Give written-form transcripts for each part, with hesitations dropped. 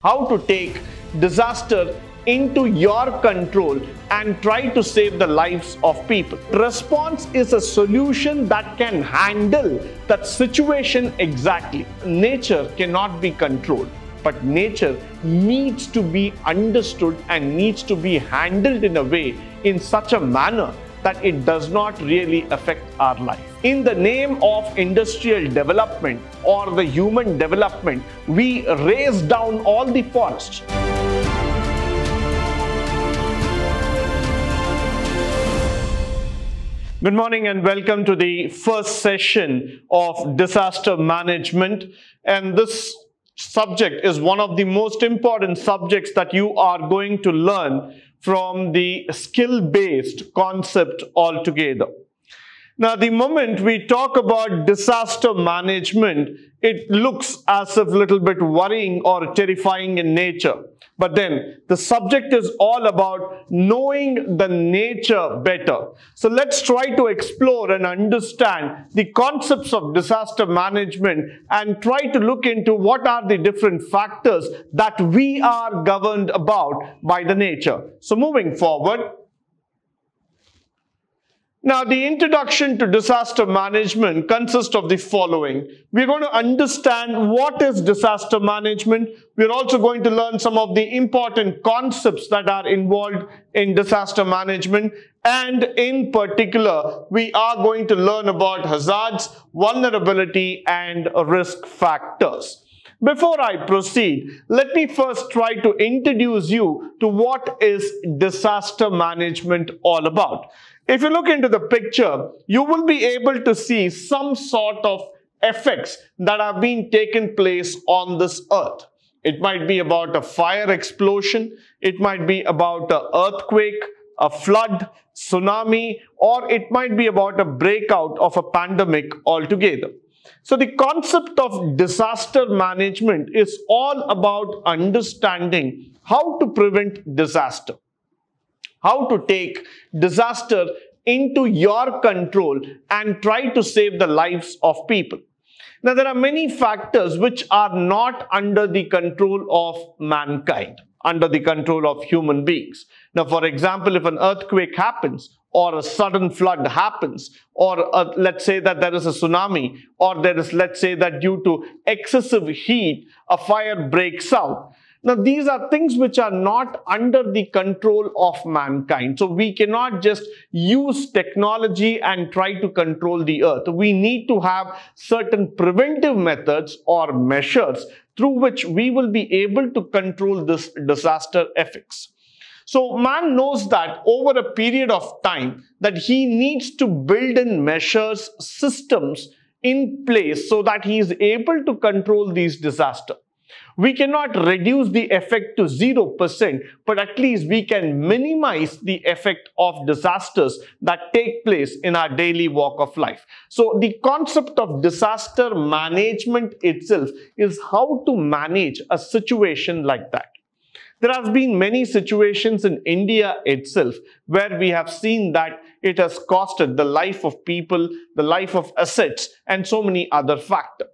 how to take disaster into your control and try to save the lives of people. Response is a solution that can handle that situation exactly. Nature cannot be controlled, but nature needs to be understood and needs to be handled in a way, in such a manner that it does not really affect our life. In the name of industrial development or the human development, we raze down all the forests. Good morning and welcome to the first session of disaster management. And this subject is one of the most important subjects that you are going to learn from the skill-based concept altogether. Now, the moment we talk about disaster management, it looks as if a little bit worrying or terrifying in nature. But then the subject is all about knowing the nature better. So let's try to explore and understand the concepts of disaster management and try to look into what are the different factors that we are governed about by the nature. So moving forward. Now, the introduction to disaster management consists of the following. We're going to understand what is disaster management. We're also going to learn some of the important concepts that are involved in disaster management. And in particular, we are going to learn about hazards, vulnerability, and risk factors. Before I proceed, let me first try to introduce you to what is disaster management all about. If you look into the picture, you will be able to see some sort of effects that have been taken place on this earth. It might be about a fire explosion, it might be about an earthquake, a flood, tsunami, or it might be about a breakout of a pandemic altogether. So the concept of disaster management is all about understanding how to prevent disaster, how to take disaster into your control and try to save the lives of people. Now, there are many factors which are not under the control of mankind, under the control of human beings. Now, for example, if an earthquake happens, or a sudden flood happens, or let's say that there is a tsunami, or there is, let's say that due to excessive heat, a fire breaks out. Now, these are things which are not under the control of mankind. So we cannot just use technology and try to control the earth. We need to have certain preventive methods or measures through which we will be able to control this disaster effects. So man knows that over a period of time that he needs to build in measures, systems in place so that he is able to control these disasters. We cannot reduce the effect to 0%, but at least we can minimize the effect of disasters that take place in our daily walk of life. So the concept of disaster management itself is how to manage a situation like that. There have been many situations in India itself where we have seen that it has costed the life of people, the life of assets, and so many other factors.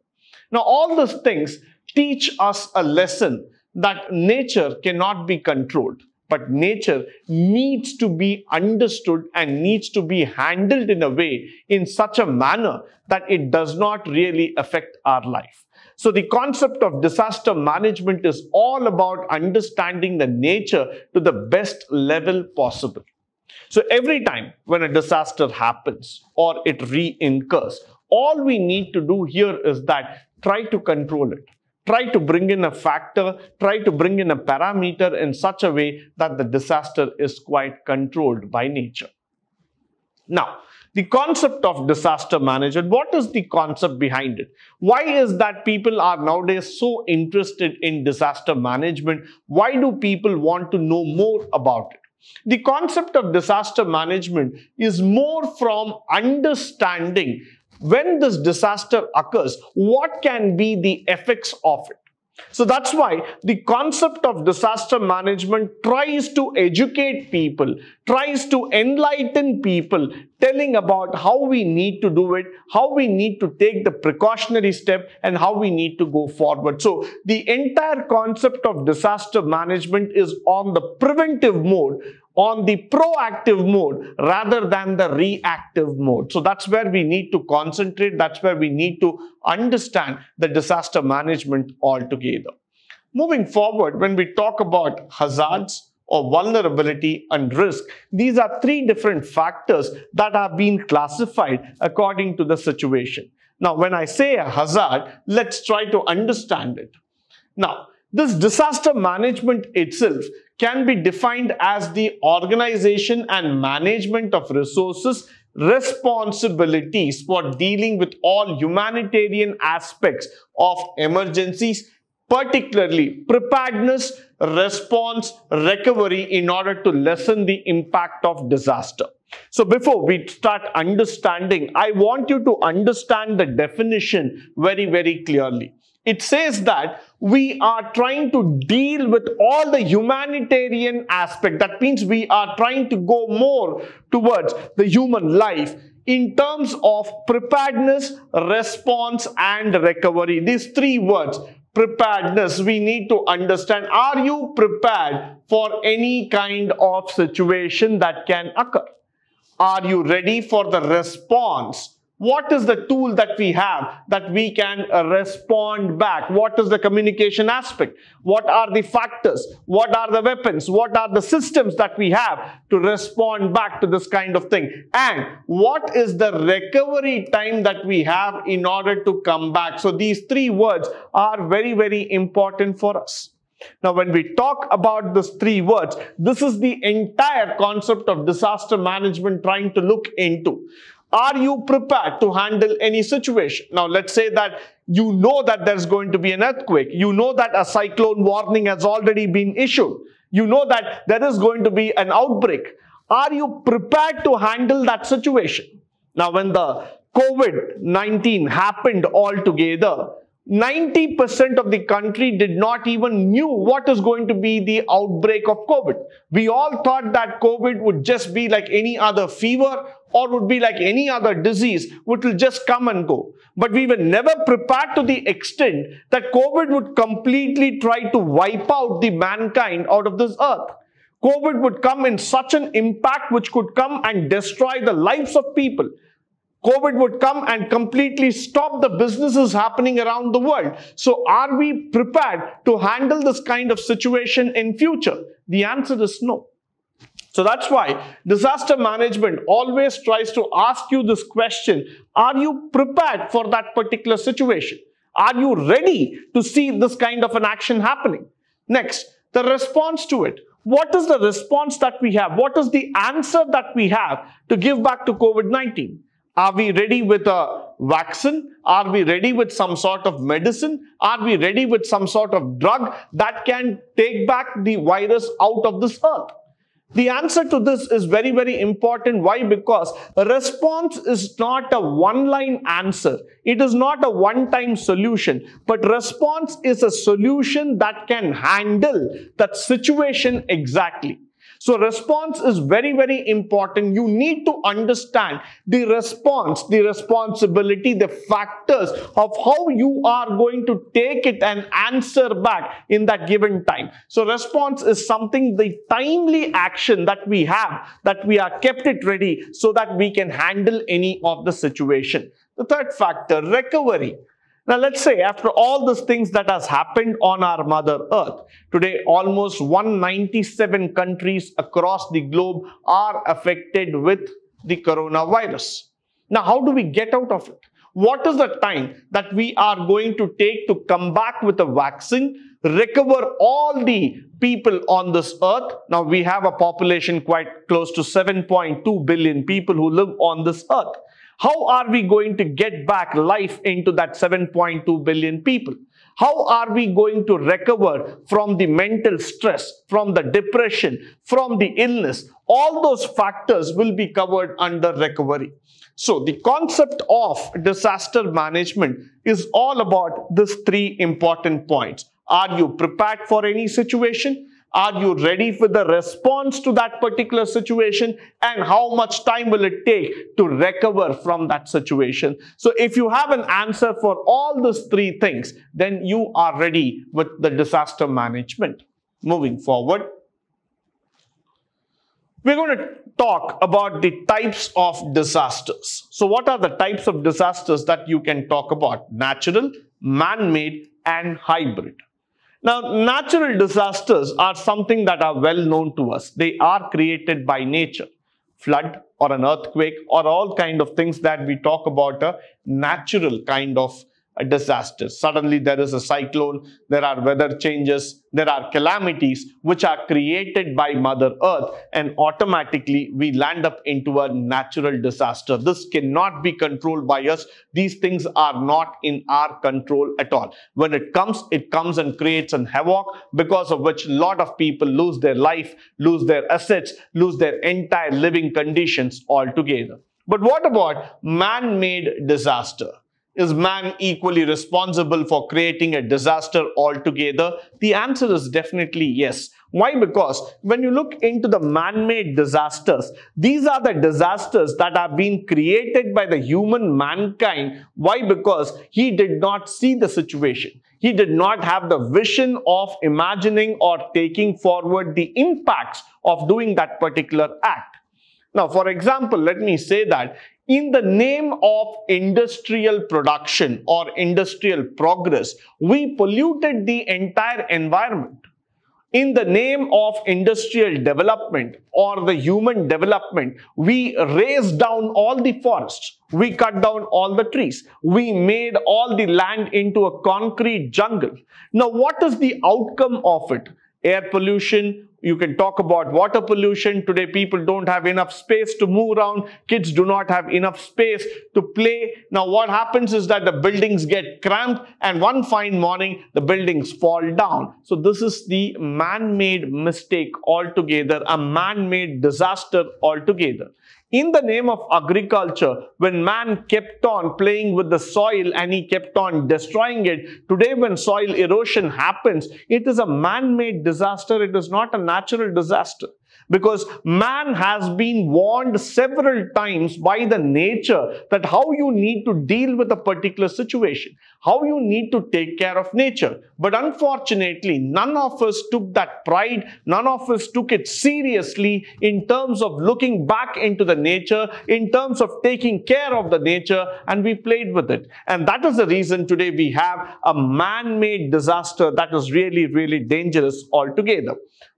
Now, all these things teach us a lesson that nature cannot be controlled, but nature needs to be understood and needs to be handled in a way, in such a manner that it does not really affect our life. So the concept of disaster management is all about understanding the nature to the best level possible. So every time when a disaster happens or it reincurs, all we need to do here is that try to control it. Try to bring in a factor, try to bring in a parameter in such a way that the disaster is quite controlled by nature. Now, the concept of disaster management, what is the concept behind it? Why is that people are nowadays so interested in disaster management? Why do people want to know more about it? The concept of disaster management is more from understanding when this disaster occurs, what can be the effects of it. So that's why the concept of disaster management tries to educate people, tries to enlighten people, telling about how we need to do it, how we need to take the precautionary step, and how we need to go forward. So the entire concept of disaster management is on the preventive mode, on the proactive mode rather than the reactive mode. So that's where we need to concentrate. That's where we need to understand the disaster management altogether. Moving forward, when we talk about hazards or vulnerability and risk, these are three different factors that have been classified according to the situation. Now, when I say a hazard, let's try to understand it. Now, this disaster management itself can be defined as the organization and management of resources, responsibilities for dealing with all humanitarian aspects of emergencies, particularly preparedness, response, recovery in order to lessen the impact of disaster. So before we start understanding, I want you to understand the definition very, very clearly. It says that we are trying to deal with all the humanitarian aspect. That means we are trying to go more towards the human life in terms of preparedness, response, and recovery. These three words, preparedness, we need to understand. Are you prepared for any kind of situation that can occur? Are you ready for the response? What is the tool that we have that we can respond back? What is the communication aspect? What are the factors? What are the weapons? What are the systems that we have to respond back to this kind of thing? And what is the recovery time that we have in order to come back? So these three words are very, very important for us. Now, when we talk about these three words, this is the entire concept of disaster management trying to look into. Are you prepared to handle any situation? Now, let's say that you know that there's going to be an earthquake. You know that a cyclone warning has already been issued. You know that there is going to be an outbreak. Are you prepared to handle that situation? Now, when the COVID-19 happened altogether, 90% of the country did not even knew what is going to be the outbreak of COVID. We all thought that COVID would just be like any other fever or would be like any other disease, which will just come and go. But we were never prepared to the extent that COVID would completely try to wipe out the mankind out of this earth. COVID would come in such an impact which could come and destroy the lives of people. COVID would come and completely stop the businesses happening around the world. So are we prepared to handle this kind of situation in future? The answer is no. So that's why disaster management always tries to ask you this question. Are you prepared for that particular situation? Are you ready to see this kind of an action happening? Next, the response to it. What is the response that we have? What is the answer that we have to give back to COVID-19? Are we ready with a vaccine? Are we ready with some sort of medicine? Are we ready with some sort of drug that can take back the virus out of this earth? The answer to this is very, very important. Why? Because a response is not a one-line answer. It is not a one-time solution. But response is a solution that can handle that situation exactly. So response is very, very important. You need to understand the response, the responsibility, the factors of how you are going to take it and answer back in that given time. So response is something, the timely action that we have, that we are kept it ready so that we can handle any of the situation. The third factor, recovery. Now, let's say after all these things that has happened on our Mother Earth, today almost 197 countries across the globe are affected with the coronavirus. Now, how do we get out of it? What is the time that we are going to take to come back with a vaccine, recover all the people on this earth? Now, we have a population quite close to 7.2 billion people who live on this earth. How are we going to get back life into that 7.2 billion people? How are we going to recover from the mental stress, from the depression, from the illness? All those factors will be covered under recovery. So the concept of disaster management is all about these three important points. Are you prepared for any situation? Are you ready for the response to that particular situation? And how much time will it take to recover from that situation? So if you have an answer for all these three things, then you are ready with the disaster management. Moving forward, we're going to talk about the types of disasters. So what are the types of disasters that you can talk about? Natural, man-made, and hybrid. Now, natural disasters are something that are well known to us. They are created by nature. Flood or an earthquake or all kind of things that we talk about a natural kind of a disaster. Suddenly there is a cyclone, there are weather changes, there are calamities which are created by Mother Earth, and automatically we land up into a natural disaster. This cannot be controlled by us. These things are not in our control at all. When it comes and creates an havoc, because of which a lot of people lose their life, lose their assets, lose their entire living conditions altogether. But what about man-made disaster? Is man equally responsible for creating a disaster altogether? The answer is definitely yes. Why? Because when you look into the man-made disasters, these are the disasters that have been created by the human mankind. Why? Because he did not see the situation. He did not have the vision of imagining or taking forward the impacts of doing that particular act. Now, for example, let me say that in the name of industrial production or industrial progress, we polluted the entire environment. In the name of industrial development or the human development, we raised down all the forests. We cut down all the trees. We made all the land into a concrete jungle. Now, what is the outcome of it? Air pollution. You can talk about water pollution. Today, people don't have enough space to move around. Kids do not have enough space to play. Now, what happens is that the buildings get cramped, and one fine morning, the buildings fall down. So, this is the man-made mistake altogether, a man-made disaster altogether. In the name of agriculture, when man kept on playing with the soil and he kept on destroying it, today when soil erosion happens, it is a man-made disaster. It is not a natural disaster. Because man has been warned several times by the nature that how you need to deal with a particular situation, how you need to take care of nature. But unfortunately, none of us took that pride, none of us took it seriously in terms of looking back into the nature, in terms of taking care of the nature, and we played with it. And that is the reason today we have a man-made disaster that is really, really dangerous altogether.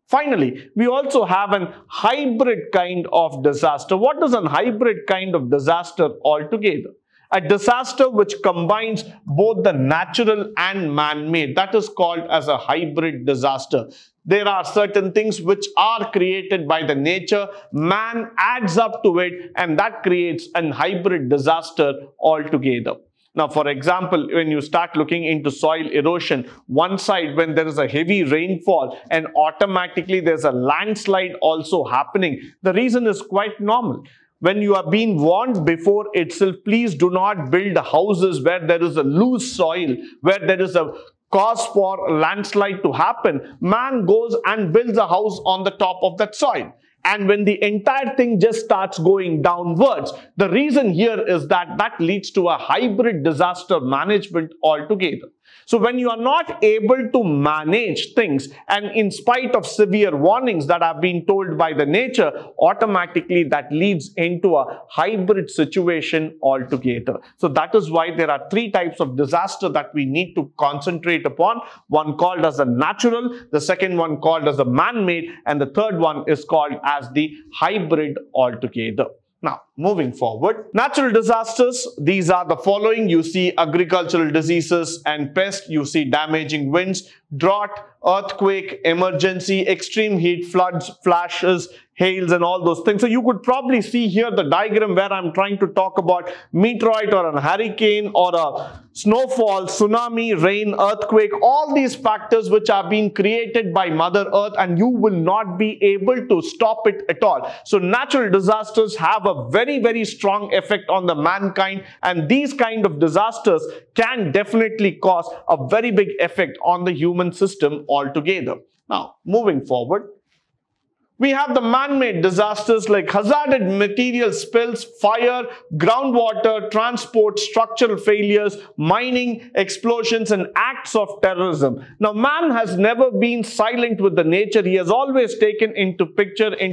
Finally, we also have an hybrid kind of disaster. What is a hybrid kind of disaster altogether? A disaster which combines both the natural and man-made. That is called as a hybrid disaster. There are certain things which are created by the nature. Man adds up to it, and that creates a hybrid disaster altogether. Now, for example, when you start looking into soil erosion, one side when there is a heavy rainfall and automatically there's a landslide also happening, the reason is quite normal. When you are being warned before itself, please do not build houses where there is a loose soil, where there is a cause for landslide to happen. Man goes and builds a house on the top of that soil. And when the entire thing just starts going downwards, the reason here is that that leads to a hybrid disaster management altogether. So when you are not able to manage things, and in spite of severe warnings that have been told by the nature, automatically that leads into a hybrid situation altogether. So that is why there are three types of disaster that we need to concentrate upon. One called as a natural, the second one called as a man-made, and the third one is called as the hybrid altogether. Now, moving forward, natural disasters, these are the following. You see agricultural diseases and pests, you see damaging winds, drought, earthquake, emergency, extreme heat, floods, flashes, hails, and all those things. So you could probably see here the diagram where I'm trying to talk about meteorite or a hurricane or a snowfall, tsunami, rain, earthquake, all these factors which are being created by Mother Earth, and you will not be able to stop it at all. So natural disasters have a very, very strong effect on the mankind, and these kind of disasters can definitely cause a very big effect on the human system altogether. Now, moving forward, we have the man-made disasters like hazardous material spills, fire, groundwater, transport, structural failures, mining, explosions, and acts of terrorism. Now, man has never been silent with the nature. He has always taken into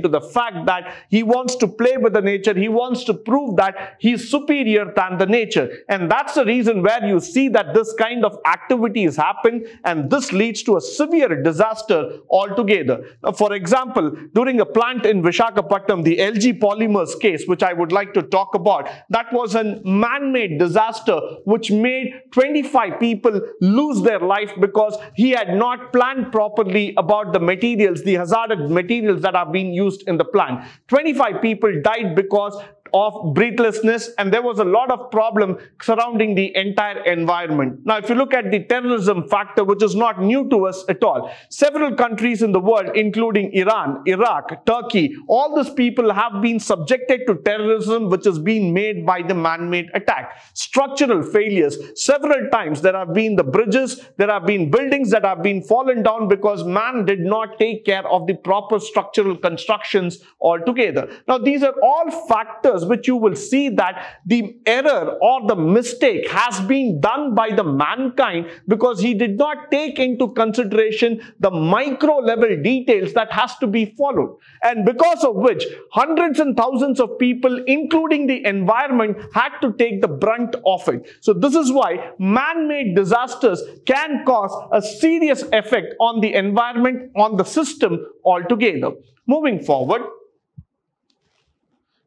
the fact that he wants to play with the nature. He wants to prove that he is superior than the nature. And that's the reason where you see that this kind of activities happen, and this leads to a severe disaster altogether. Now, for example, during a plant in Visakhapatnam, the LG Polymers case, which I would like to talk about, that was a man-made disaster which made 25 people lose their life because he had not planned properly about the materials, the hazardous materials that are being used in the plant. 25 people died because of breathlessness, and there was a lot of problem surrounding the entire environment. Now, if you look at the terrorism factor, which is not new to us at all, several countries in the world, including Iran, Iraq, Turkey, all these people have been subjected to terrorism which is being made by the man-made attack. Structural failures, several times there have been the bridges, there have been buildings that have been fallen down because man did not take care of the proper structural constructions altogether. Now, these are all factors which you will see that the error or the mistake has been done by the mankind because he did not take into consideration the micro level details that has to be followed, and because of which hundreds and thousands of people, including the environment, had to take the brunt of it. So this is why man-made disasters can cause a serious effect on the environment, on the system altogether. Moving forward,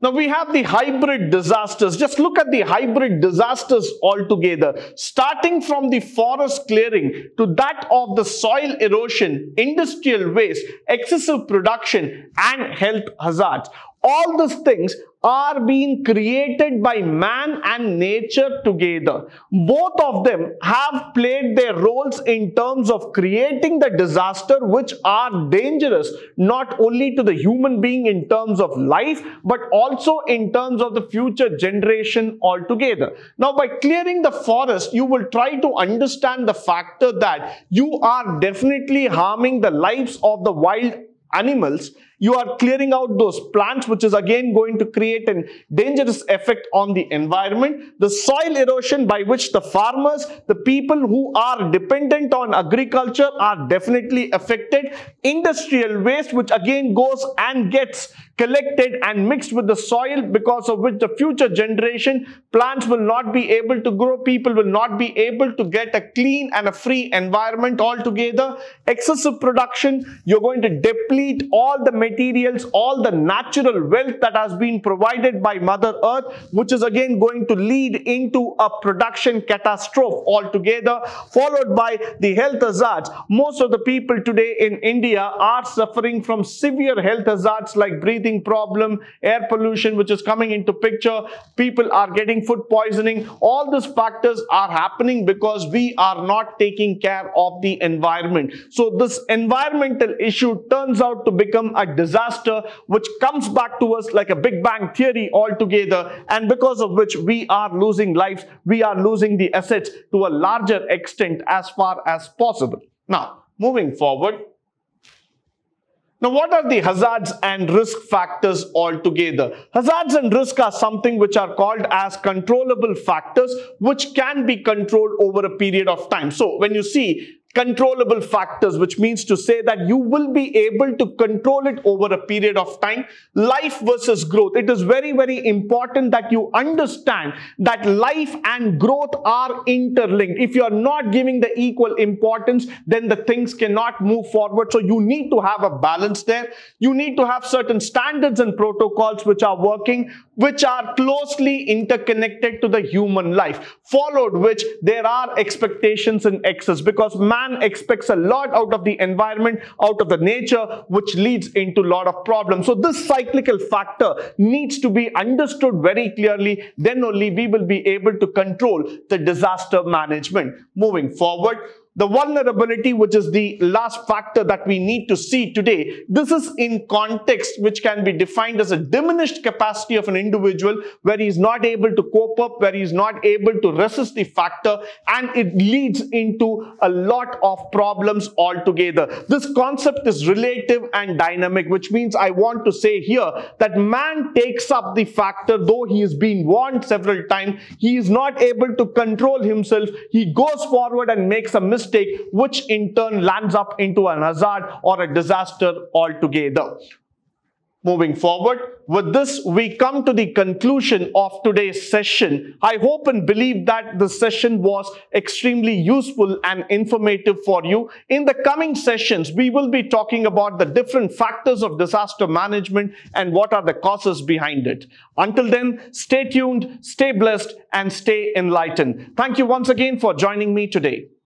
now we have the hybrid disasters. Just look at the hybrid disasters altogether, starting from the forest clearing to that of the soil erosion, industrial waste, excessive production, and health hazards. All these things are being created by man and nature together. Both of them have played their roles in terms of creating the disaster, which are dangerous not only to the human being in terms of life, but also in terms of the future generation altogether. Now, by clearing the forest, you will try to understand the factor that you are definitely harming the lives of the wild animals. You are clearing out those plants, which is again going to create a dangerous effect on the environment. The soil erosion, by which the farmers, the people who are dependent on agriculture, are definitely affected. Industrial waste, which again goes and gets collected and mixed with the soil, because of which the future generation, plants will not be able to grow, people will not be able to get a clean and a free environment altogether. Excessive production, you're going to deplete all the materials, all the natural wealth that has been provided by Mother Earth, which is again going to lead into a production catastrophe altogether, followed by the health hazards. Most of the people today in India are suffering from severe health hazards like breathing problem, air pollution, which is coming into picture. People are getting food poisoning. All these factors are happening because we are not taking care of the environment. So this environmental issue turns out to become a disaster which comes back to us like a Big Bang theory altogether, and because of which we are losing lives, we are losing the assets to a larger extent as far as possible. Now, moving forward, now, what are the hazards and risk factors altogether? Hazards and risk are something which are called as controllable factors, which can be controlled over a period of time. So, when you see controllable factors, which means to say that you will be able to control it over a period of time. Life versus growth. It is very, very important that you understand that life and growth are interlinked. If you are not giving the equal importance, then the things cannot move forward. So you need to have a balance there. You need to have certain standards and protocols which are working, which are closely interconnected to the human life, followed which there are expectations in excess, because man expects a lot out of the environment, out of the nature, which leads into a lot of problems. So this cyclical factor needs to be understood very clearly. Then only we will be able to control the disaster management. Moving forward, The vulnerability, which is the last factor that we need to see today, this is in context which can be defined as a diminished capacity of an individual where he is not able to cope up, where he is not able to resist the factor, and it leads into a lot of problems altogether. This concept is relative and dynamic, which means I want to say here that man takes up the factor, though he is being warned several times, he is not able to control himself, he goes forward and makes a mistake, which in turn lands up into an hazard or a disaster altogether. Moving forward, with this, we come to the conclusion of today's session. I hope and believe that the session was extremely useful and informative for you. In the coming sessions, we will be talking about the different factors of disaster management and what are the causes behind it. Until then, stay tuned, stay blessed, and stay enlightened. Thank you once again for joining me today.